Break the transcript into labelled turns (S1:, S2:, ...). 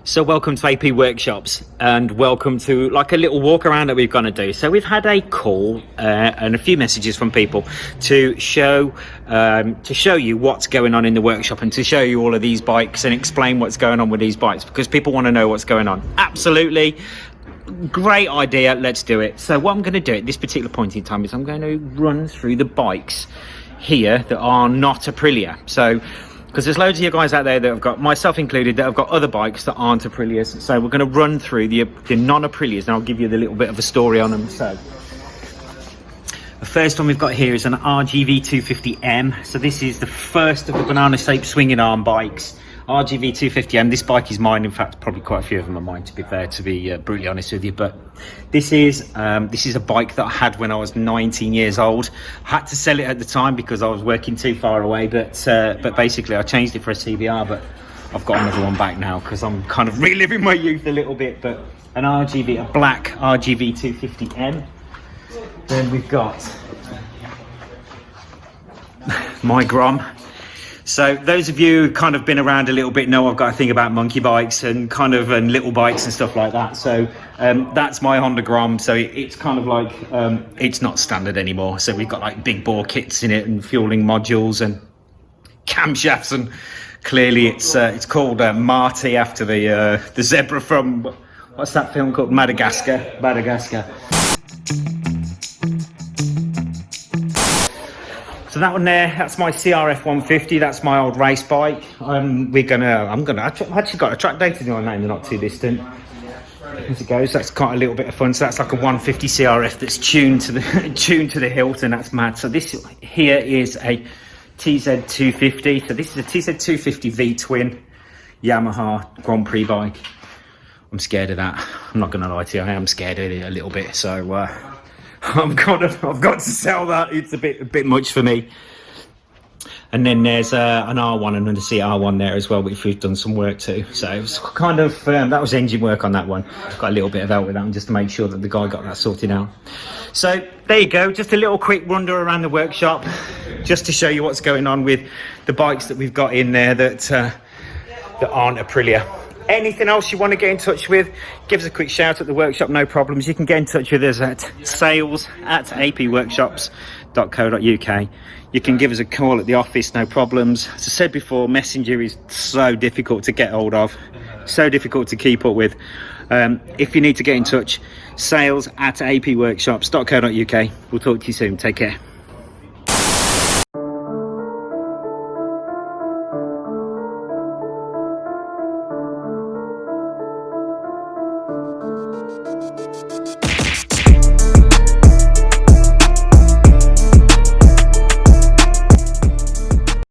S1: So welcome to AP Workshops, and welcome to like a little walk around that we're going to do. So we've had a call and a few messages from people to show you what's going on in the workshop, and to show you all of these bikes and explain what's going on with these bikes, because people want to know what's going on. Absolutely great idea, let's do it. So what I'm going to do at this particular point in time is I'm going to run through the bikes here that are not Aprilia. So because there's loads of you guys out there that have got, myself included, that have got other bikes that aren't Aprilias. So we're going to run through the non-Aprilias, and I'll give you the little bit of a story on them. So the first one we've got here is an RGV 250M. So this is the first of the banana-shaped swinging arm bikes. RGV 250M. This bike is mine. In fact, probably quite a few of them are mine, to be fair, to be brutally honest with you. But this is a bike that I had when I was 19 years old. I had to sell it at the time because I was working too far away. But basically, I changed it for a CBR. But I've got another one back now because I'm kind of reliving my youth a little bit. But an RGV, a black RGV 250M. Then we've got my Grom. So those of you who kind of been around a little bit know I've got a thing about monkey bikes and little bikes and stuff like that. So that's my Honda Grom. So it's kind of like, it's not standard anymore. So we've got like big bore kits in it and fueling modules and camshafts, and clearly it's called Marty after the zebra from, what's that film called? Madagascar. So that one there, that's my CRF 150. That's my old race bike. I've actually got a track day to do on that in the not too distant. As it goes, that's quite a little bit of fun. So that's like a 150 CRF that's tuned to the hilt, and that's mad. So this here is a TZ250. So this is a TZ250 V twin Yamaha Grand Prix bike. I'm scared of that. I'm not gonna lie to you, I am scared of it a little bit. So I've got to sell that. It's a bit much for me. And then there's an R1 and a CR1 there as well, which we've done some work to. So it was kind of that was engine work on that one. Got a little bit of help with that one just to make sure that the guy got that sorted out. So there you go, just a little quick wander around the workshop, just to show you what's going on with the bikes that we've got in there that aren't Aprilia. Anything else you want to get in touch with, give us a quick shout at the workshop, no problems. You can get in touch with us at sales@apworkshops.co.uk. You can give us a call at the office, no problems. As I said before, Messenger is so difficult to get hold of, so difficult to keep up with. If you need to get in touch, sales@apworkshops.co.uk. We'll talk to you soon. Take care.